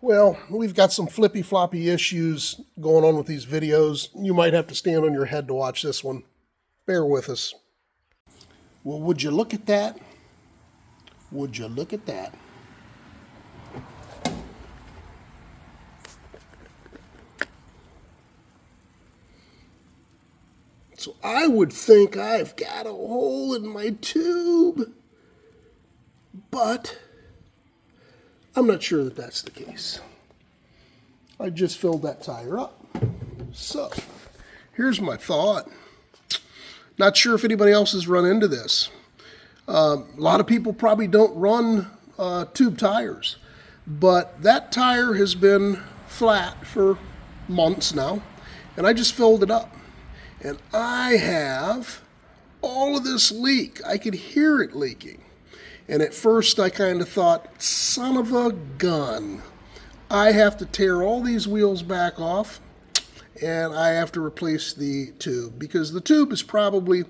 Well, we've got some flippy-floppy issues going on with these videos. You might have to stand on your head to watch this one. Bear with us. Well, would you look at that? Would you look at that? So I would think I've got a hole in my tube, but I'm not sure that that's the case. I just filled that tire up. So here's my thought. Not sure if anybody else has run into this. A lot of people probably don't run tube tires, but that tire has been flat for months now, and I just filled it up. And I have all of this leak. I could hear it leaking. And at first I kind of thought, son of a gun. I have to tear all these wheels back off and I have to replace the tube because the tube is probably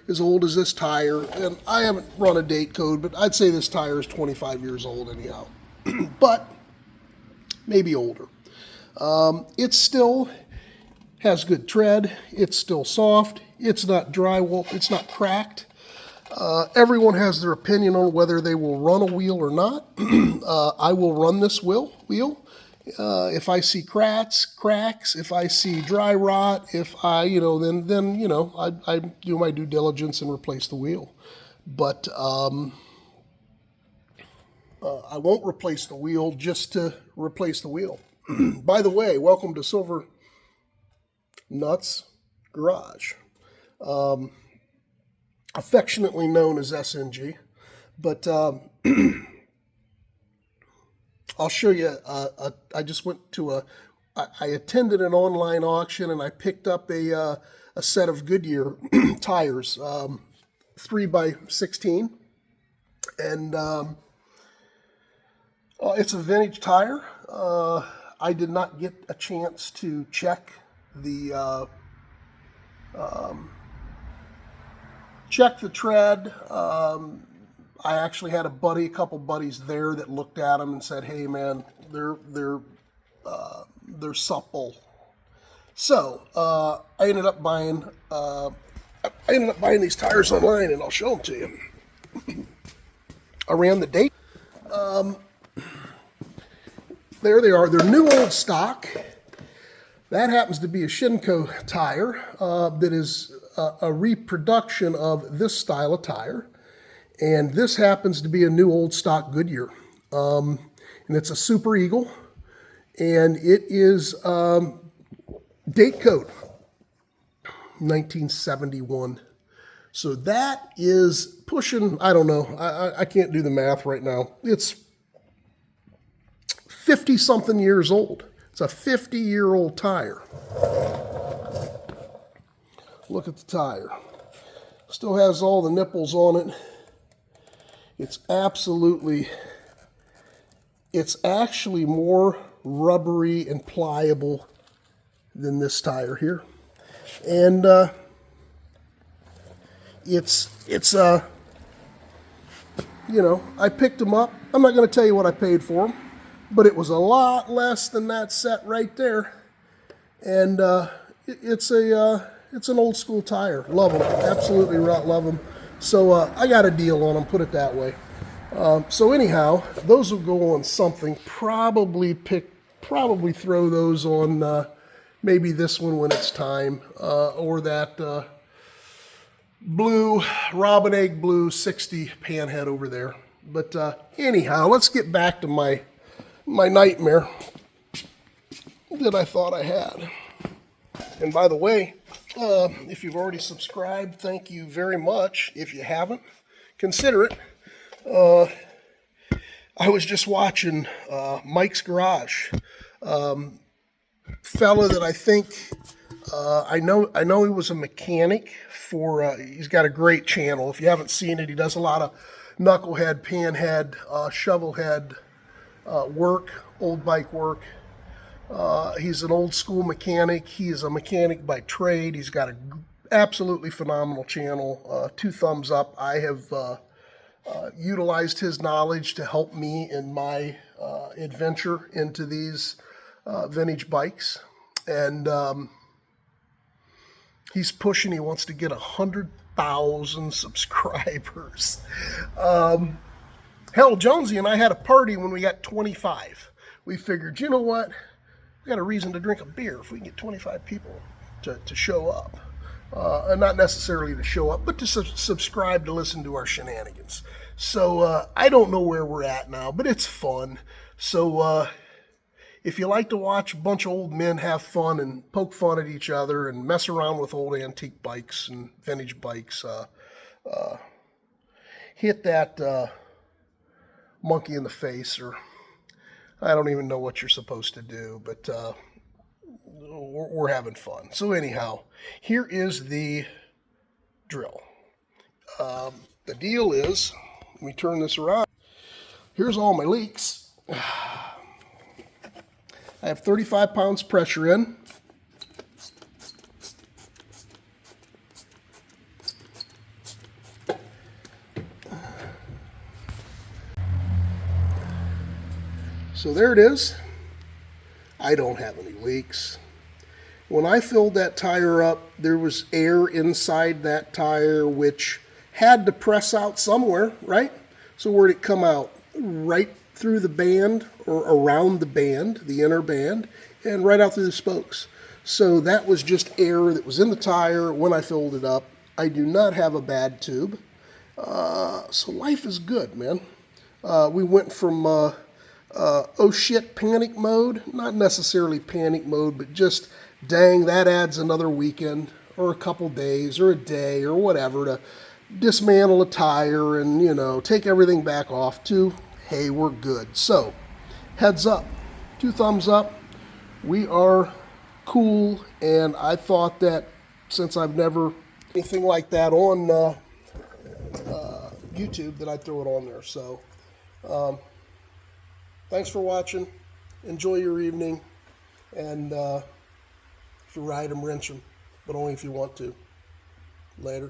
as old as this tire. And I haven't run a date code, but I'd say this tire is 25 years old anyhow. But maybe older. It still has good tread. It's still soft. It's not drywall. It's not cracked. Everyone has their opinion on whether they will run a wheel or not. I will run this wheel. If I see cracks, if I see dry rot, if I, then I do my due diligence and replace the wheel. But I won't replace the wheel just to replace the wheel. By the way, welcome to Silver Nuts Garage. Affectionately known as SNG, but I'll show you. I just went to I attended an online auction and I picked up a set of Goodyear tires, 3x16, and it's a vintage tire. I did not get a chance to check the tread. I actually had a couple buddies there that looked at them and said, "Hey, man, they're supple." So I ended up buying these tires online, and I'll show them to you. I ran the date. There they are. They're new old stock. That happens to be a Shinko tire that is a reproduction of this style of tire. And this happens to be a new old stock Goodyear. And it's a Super Eagle. And it is date code 1971. So that is pushing, I don't know, I can't do the math right now. It's 50-something years old. It's a 50-year-old tire. Look at the tire. Still has all the nipples on it. It's actually more rubbery and pliable than this tire here. And I picked them up. I'm not going to tell you what I paid for them, but it was a lot less than that set right there. And it's an old school tire. Love them. Absolutely love them. So I got a deal on them, put it that way. So anyhow, those will go on something. Probably throw those on maybe this one when it's time, or that blue, robin egg blue 60 panhead over there. But anyhow, let's get back to my nightmare that I thought I had. And by the way, if you've already subscribed, thank you very much. If you haven't, consider it. I was just watching Mike's Garage. Fella that I think I know he was a mechanic for. He's got a great channel. If you haven't seen it, he does a lot of knucklehead, panhead, shovelhead work, old bike work. He's an old school mechanic. He is a mechanic by trade. He's got an absolutely phenomenal channel. 2 thumbs up. I have utilized his knowledge to help me in my adventure into these vintage bikes, and he's pushing. He wants to get 100,000 subscribers. Hell, Jonesy and I had a party when we got 25. We figured, you know what? We got a reason to drink a beer if we can get 25 people to show up. And not necessarily to show up, but to subscribe to listen to our shenanigans. So I don't know where we're at now, but it's fun. So if you like to watch a bunch of old men have fun and poke fun at each other and mess around with old antique bikes and vintage bikes, hit that monkey in the face, or I don't even know what you're supposed to do, but we're having fun. So anyhow, here is the drill. The deal is, let me turn this around. Here's all my leaks. I have 35 pounds pressure in. So there it is. I don't have any leaks. When I filled that tire up, there was air inside that tire which had to press out somewhere, right? So where'd it come out? Right through the band, or around the band, the inner band, and right out through the spokes. So that was just air that was in the tire when I filled it up. I do not have a bad tube. So life is good, man. We went from oh shit panic mode, not necessarily panic mode, but just dang, that adds another weekend or a couple days or a day or whatever to dismantle a tire and, you know, take everything back off, to hey, we're good. So heads up, 2 thumbs up, we are cool. And I thought that since I've never anything like that on YouTube, that I'd throw it on there. So thanks for watching. Enjoy your evening. And if you ride them, wrench them, but only if you want to. Later.